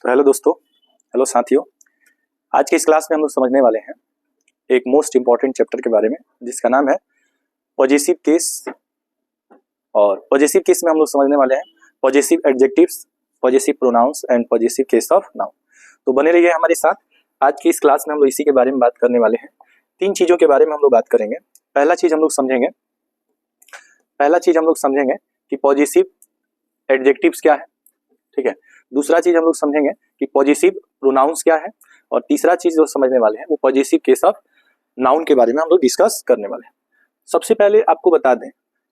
तो हेलो दोस्तों, हेलो साथियों। आज के इस क्लास में हम लोग समझने वाले हैं एक मोस्ट इंपॉर्टेंट चैप्टर के बारे में जिसका नाम है पॉजेसिव केस। और पॉजेसिव केस में हम लोग समझने वाले हैं possessive adjectives, possessive pronouns and possessive case of noun. तो बने रहिए हमारे साथ। आज की इस क्लास में हम लोग इसी के बारे में बात करने वाले हैं। तीन चीज़ों के बारे में हम लोग बात करेंगे। पहला चीज़ हम लोग समझेंगे कि पॉजेसिव एडजेक्टिव्स क्या है, ठीक है। दूसरा चीज हम लोग समझेंगे कि पॉजेसिव प्रोनाउंस क्या है, और तीसरा चीज जो समझने वाले हैं वो पॉजेसिव केस ऑफ नाउन के बारे में हम लोग डिस्कस करने वाले हैं। सबसे पहले आपको बता दें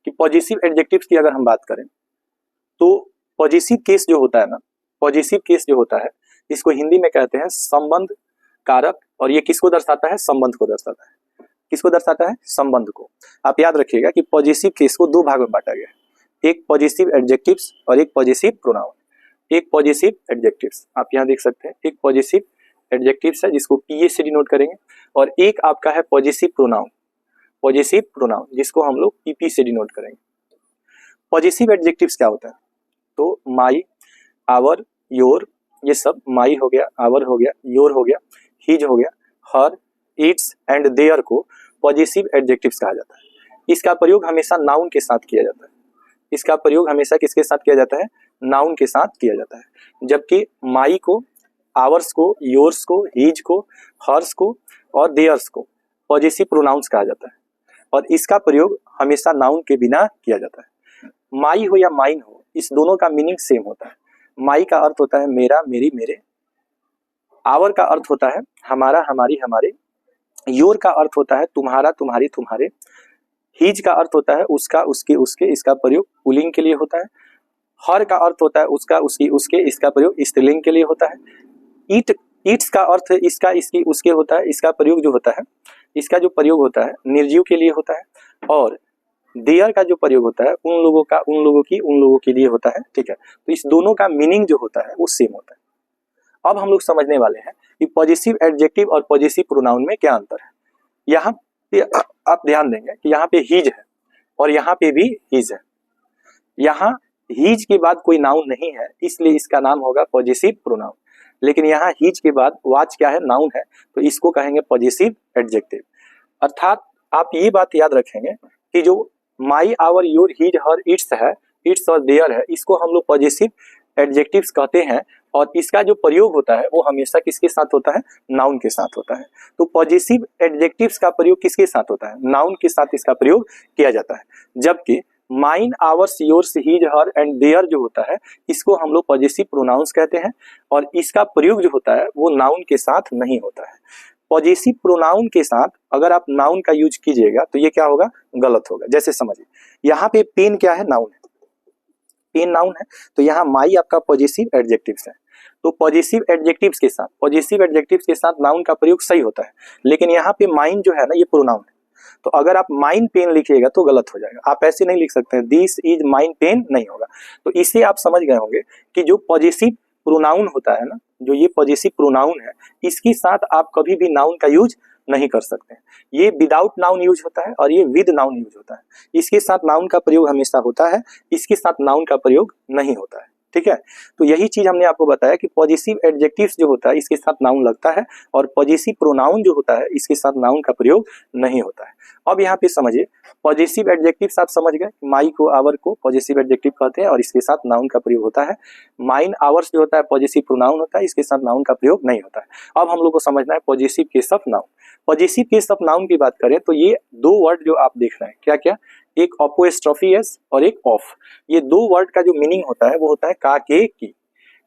कि पॉजेसिव एडजेक्टिव्स की अगर हम बात करें तो पॉजेसिव केस जो होता है ना, पॉजेसिव केस जो होता है इसको हिंदी में कहते हैं संबंध कारक। और ये किसको दर्शाता है? संबंध को दर्शाता है। किसको दर्शाता है? संबंध को। आप याद रखिएगा कि पॉजेसिव केस को दो भाग में बांटा गया है, एक पॉजेसिव एडजेक्टिव्स और एक पॉजेसिव प्रोनाउन। एक पॉजेसिव एडजेक्टिव्स आप यहाँ देख सकते हैं, एक पॉजेसिव एडजेक्टिव्स है जिसको पीए से डिनोट करेंगे, और एक आपका है पॉजेसिव प्रोनाउन, पॉजेसिव प्रोनाउन जिसको हम लोग पीपी से डिनोट करेंगे। पॉजेसिव एडजेक्टिव्स क्या होता है? तो माई, आवर, योर, ये सब माई हो गया, आवर हो गया, योर हो गया, हिज हो गया, हर, इट्स एंड देयर को पॉजेसिव एडजेक्टिव्स कहा जाता है। इसका प्रयोग हमेशा नाउन के साथ किया जाता है। इसका प्रयोग हमेशा किसके साथ किया जाता है? नाउन के साथ किया जाता है। जबकि माई को, आवर्स को, योर्स को, हिज को, हर्स को और देयर्स को पॉजेसिव प्रोनाउंस कहा जाता है, और इसका प्रयोग हमेशा नाउन के बिना किया जाता है। माई हो या माइन हो, इस दोनों का मीनिंग सेम होता है। माई का अर्थ होता है मेरा, मेरी, मेरे। आवर का अर्थ होता है हमारा, हमारी, हमारे। योर का अर्थ होता है तुम्हारा, तुम्हारी, तुम्हारे। हिज का अर्थ होता है उसका, उसके, उसके। इसका प्रयोग पुल्लिंग के लिए होता है। हर का अर्थ होता है उसका, उसकी, उसके। इसका प्रयोग स्त्रीलिंग के लिए होता है। इट्स का अर्थ इसका, इसकी, उसके होता है। इसका प्रयोग जो होता है, इसका जो प्रयोग होता है निर्जीव के लिए होता है। और देयर का जो प्रयोग होता है उन लोगों का, उन लोगों की, उन लोगों के लिए होता है, ठीक है। तो इस दोनों का मीनिंग जो होता है वो सेम होता है। अब हम लोग समझने वाले हैं कि पॉजेसिव एडजेक्टिव और पॉजेसिव प्रोनाउन में क्या अंतर है। यहाँ पे आप ध्यान देंगे कि यहाँ पे हिज है और यहाँ पे भी हिज है। यहाँ हिज के बाद कोई नाउन नहीं है, इसलिए इसका नाम होगा पॉजेसिव प्रोनाउन। लेकिन यहाँ हिज के बाद वाच क्या है? नाउन है, तो इसको कहेंगे पॉजेसिव एडजेक्टिव। अर्थात आप ये बात याद रखेंगे कि जो my, our, your, his, her, its है, इट्स और देयर है, इसको हम लोग पॉजेसिव एडजेक्टिव्स कहते हैं। और इसका जो प्रयोग होता है वो हमेशा किसके साथ होता है? नाउन के साथ होता है। तो पॉजेसिव एडजेक्टिव्स का प्रयोग किसके साथ होता है? नाउन के साथ इसका प्रयोग किया जाता है। जबकि mine, ours, yours, his, her and their जो होता है इसको हम लोग पॉजेसिव प्रोनाउंस कहते हैं, और इसका प्रयोग जो होता है वो नाउन के साथ नहीं होता है। पॉजेसिव प्रोनाउन के साथ अगर आप नाउन का यूज कीजिएगा तो ये क्या होगा? गलत होगा। जैसे समझिए, यहाँ पे पेन क्या है? नाउन है, पेन नाउन है, तो यहाँ माई आपका पॉजेसिव एडजेक्टिव्स है। तो पॉजेसिव एडजेक्टिव्स के साथ नाउन का प्रयोग सही होता है। लेकिन यहाँ पे माइन जो है ना, ये प्रोनाउन है, तो अगर आप माइन पेन लिखिएगा तो गलत हो जाएगा। आप ऐसे नहीं लिख सकते हैं दिस इज माइन पेन, नहीं होगा। तो इससे आप समझ गए होंगे कि जो पॉजेसिव प्रोनाउन होता है ना, जो ये पॉजेसिव प्रोनाउन है, इसके साथ आप कभी भी नाउन का यूज नहीं कर सकते। ये विदाउट नाउन यूज होता है और ये विद नाउन यूज होता है। इसके साथ नाउन का प्रयोग हमेशा होता है, इसके साथ नाउन का प्रयोग नहीं होता है, ठीक है। तो यही चीज हमने आपको बताया कि पॉजेसिव एडजेक्टिव्स जो होता है इसके साथ नाउन लगता है, और पॉजेसिव प्रोनाउन जो होता है इसके साथ नाउन का प्रयोग नहीं होता है। अब यहाँ पे समझिए, पॉजेसिव एडजेक्टिव्स आप समझ गए, माई को, आवर को पॉजेसिव एडजेक्टिव कहते हैं और इसके साथ नाउन का प्रयोग होता है। माइन, आवर्स जो होता है पॉजेसिव प्रोनाउन होता है, इसके साथ नाउन का प्रयोग नहीं होता है। अब हम लोग को समझना है possessive case of noun. Possessive case of noun की बात करें तो ये दो वर्ड जो आप देख रहे हैं, क्या क्या? एक अपोस्ट्रोफी एस और एक ऑफ। ये दो वर्ड का जो मीनिंग होता है वो होता है का, के, की।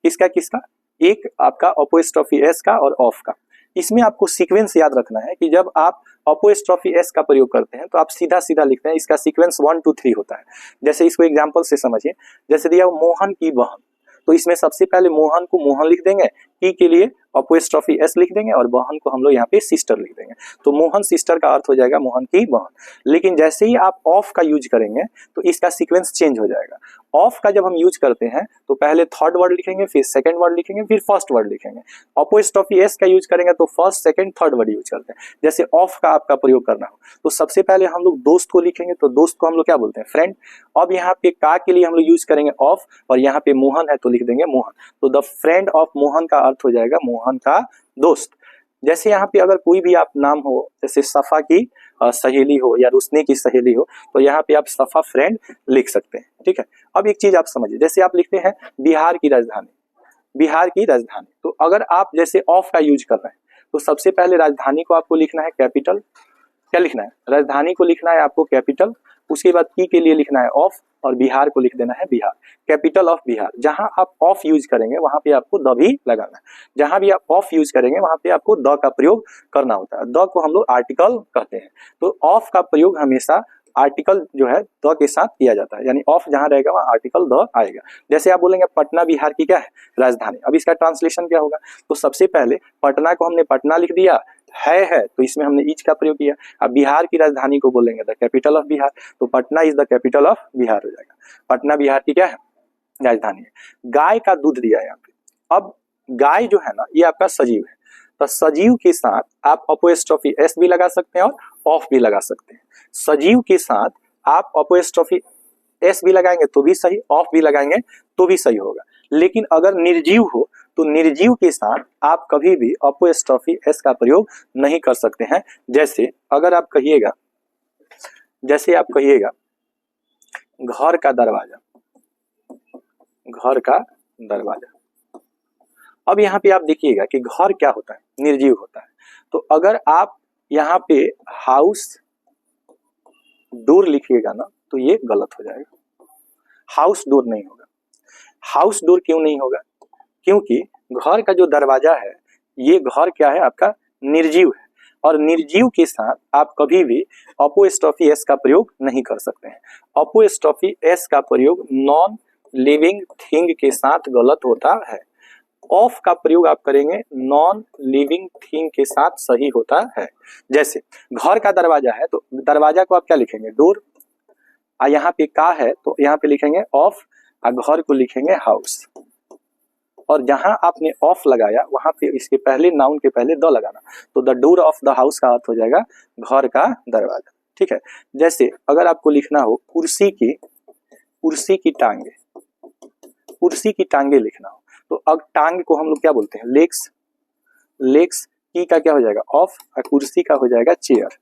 इसका किसका? एक आपका अपोस्ट्रोफी एस का और ऑफ का। इसमें आपको सीक्वेंस याद रखना है कि जब आप अपोस्ट्रोफी एस का प्रयोग करते हैं तो आप सीधा सीधा लिखते हैं, इसका सीक्वेंस 1 2 3 होता है। जैसे इसको एग्जांपल से समझिए, जैसे दिया मोहन की बहन, तो इसमें सबसे पहले मोहन को मोहन लिख देंगे, की के लिए अपोस्ट्रोफी एस लिख देंगे और बहन को हम लोग यहाँ पे सिस्टर लिख देंगे। तो मोहन सिस्टर का अर्थ हो जाएगा मोहन की बहन। लेकिन जैसे ही आप ऑफ का यूज करेंगे तो इसका सीक्वेंस चेंज हो जाएगा। ऑफ का जब हम यूज करते हैं तो पहले थर्ड वर्ड लिखेंगे, फिर सेकंड वर्ड लिखेंगे, फिर फर्स्ट वर्ड लिखेंगे। अपोस्ट्रोफी एस का यूज करेंगे तो first second third word use करते हैं। जैसे ऑफ का आपका प्रयोग करना हो तो सबसे पहले हम लोग दोस्त को लिखेंगे, तो दोस्त को हम लोग क्या बोलते हैं, फ्रेंड। अब यहाँ पे का के लिए हम लोग यूज करेंगे ऑफ, और यहाँ पे मोहन है तो लिख देंगे मोहन। तो द फ्रेंड ऑफ मोहन का अर्थ हो जाएगा मोहन का दोस्त। जैसे यहाँ पे अगर कोई भी आप नाम हो, जैसे सफा की सहेली हो या रुस्ने की सहेली हो, तो यहाँ पे आप सफा फ्रेंड लिख सकते हैं। ठीक है, अब एक चीज आप समझिए, जैसे आप लिखते हैं बिहार की राजधानी, बिहार की राजधानी, तो अगर आप जैसे ऑफ का यूज कर रहे हैं तो सबसे पहले राजधानी को आपको लिखना है कैपिटल। क्या लिखना है, राजधानी को लिखना है आपको कैपिटल। उसके बाद की के लिए लिखना है ऑफ, और बिहार को लिख देना है बिहार, कैपिटल ऑफ बिहार। जहां आप ऑफ यूज करेंगे वहां पे आपको द भी लगाना है। जहां भी आप ऑफ यूज करेंगे वहां पे आपको द का प्रयोग करना होता है। द को हम लोग आर्टिकल कहते हैं। तो ऑफ का प्रयोग हमेशा आर्टिकल जो है द के साथ किया जाता है, यानी ऑफ जहां रहेगा वहां आर्टिकल द आएगा। जैसे आप बोलेंगे पटना बिहार की क्या है, राजधानी। अब इसका ट्रांसलेशन क्या होगा, तो सबसे पहले पटना को हमने पटना लिख दिया, है तो इसमें हमने इच का प्रयोग किया। अब बिहार की राजधानी को बोलेंगे द कैपिटल ऑफ बिहार, तो Patna is the capital of Bihar हो जाएगा। पटना बिहार की क्या है, राजधानी है। गाय का दूध दिया यहाँ पे। अब गाय जो है ना ये आपका सजीव है, तो सजीव के साथ आप अपोस्ट्रोफी एस भी लगा सकते हैं और ऑफ भी लगा सकते हैं। सजीव के साथ आप अपोस्ट्रोफी एस भी लगाएंगे तो भी सही, ऑफ भी लगाएंगे तो भी सही होगा। लेकिन अगर निर्जीव हो तो निर्जीव के साथ आप कभी भी अपोस्ट्रोफी एस का प्रयोग नहीं कर सकते हैं। जैसे अगर आप कहिएगा, जैसे आप कहिएगा घर का दरवाजा, घर का दरवाजा। अब यहाँ पे आप देखिएगा कि घर क्या होता है, निर्जीव होता है। तो अगर आप यहाँ पे हाउस डोर लिखिएगा ना तो ये गलत हो जाएगा, हाउस डोर नहीं होगा। हाउस डोर क्यों नहीं होगा, क्योंकि घर का जो दरवाजा है ये घर क्या है, आपका निर्जीव है, और निर्जीव के साथ आप कभी भी अपोस्ट्रोफी एस का प्रयोग नहीं कर सकते हैं। अपोस्ट्रोफी एस का प्रयोग नॉन लिविंग थिंग के साथ गलत होता है। ऑफ का प्रयोग आप करेंगे नॉन लिविंग थिंग के साथ सही होता है। जैसे घर का दरवाजा है तो दरवाजा को आप क्या लिखेंगे, डोर। यहाँ पे का है तो यहाँ पे लिखेंगे ऑफ, और घर को लिखेंगे हाउस। और जहां आपने ऑफ लगाया वहां पे इसके पहले नाउन के पहले द लगाना, तो the door of the house का अर्थ हो जाएगा घर का दरवाजा। ठीक है, जैसे अगर आपको लिखना हो कुर्सी की टांगे, कुर्सी की टांगे लिखना हो तो अब टांग को हम लोग क्या बोलते हैं, लेग्स। लेग्स की का क्या हो जाएगा ऑफ, और कुर्सी का हो जाएगा चेयर,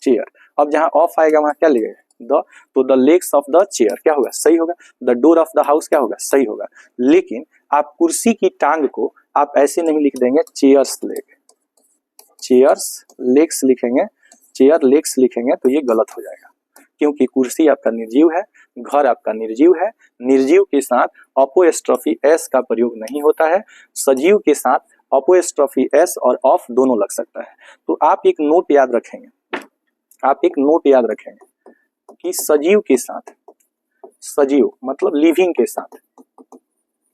चेयर। अब जहां ऑफ आएगा वहां क्या लगेगा द, तो the legs of the chair क्या होगा, सही होगा। The door of the house क्या होगा, सही होगा। लेकिन आप कुर्सी की टांग को आप ऐसे नहीं लिख देंगे चेयर्स लेग, चेयर्स लेग्स लिखेंगे, चेयर लेग्स लिखेंगे तो ये गलत हो जाएगा, क्योंकि कुर्सी आपका निर्जीव है, घर आपका निर्जीव है। निर्जीव के साथ अपोस्ट्रोफी एस का प्रयोग नहीं होता है। सजीव के साथ अपोस्ट्रोफी एस और ऑफ दोनों लग सकता है। तो आप एक नोट याद रखेंगे, आप एक नोट याद रखेंगे कि सजीव के साथ, सजीव मतलब लिविंग के साथ,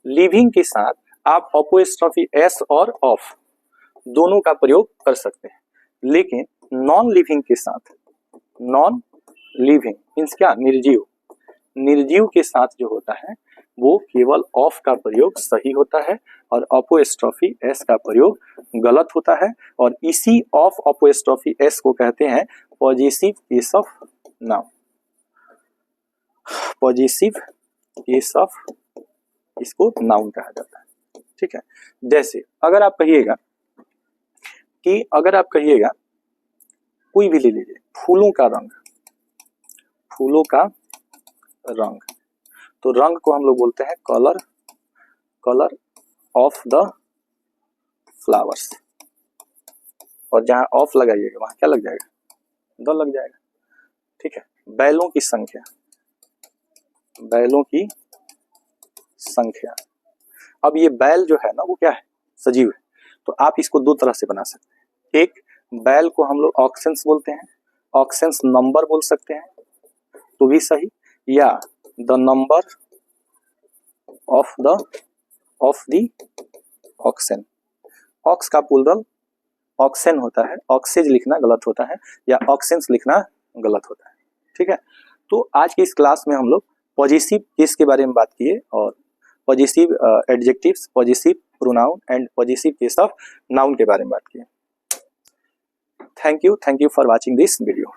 लिविंग के साथ आप अपोस्ट्रोफी एस और ऑफ दोनों का प्रयोग कर सकते हैं। लेकिन नॉन लिविंग के साथ, नॉन लिविंग मीन्स क्या, निर्जीव, निर्जीव के साथ जो होता है वो केवल ऑफ का प्रयोग सही होता है और अपोस्ट्रोफी एस का प्रयोग गलत होता है। और इसी ऑफ अपोस्ट्रोफी एस को कहते हैं positive case of noun, positive case of, इसको नाउन कहा जाता है। ठीक है, जैसे अगर आप कहिएगा कि, अगर आप कहिएगा कोई भी ले लीजिए, फूलों का रंग, फूलों का रंग, तो रंग को हम लोग बोलते हैं colour, colour of the flowers. और जहां ऑफ लगाइएगा वहां क्या लग जाएगा, द लग जाएगा। ठीक है, बैलों की संख्या, बैलों की संख्या। अब ये बैल जो है ना वो क्या है, सजीव है, तो आप इसको दो तरह से बना सकते हैं। एक बैल को हम लोग ऑक्सेंस बोलते हैं, ऑक्सेंस नंबर बोल सकते हैं तो भी सही, या the number of the oxen. Ox का प्लूरल ऑक्सेन होता है, ऑक्सेज लिखना गलत होता है या ऑक्सेंस लिखना गलत होता है। ठीक है, तो आज की इस क्लास में हम लोग पॉजिटिव केस के बारे में बात किए और positive adjectives, positive pronoun and positive case of noun के बारे में बात किए। Thank you for watching this video.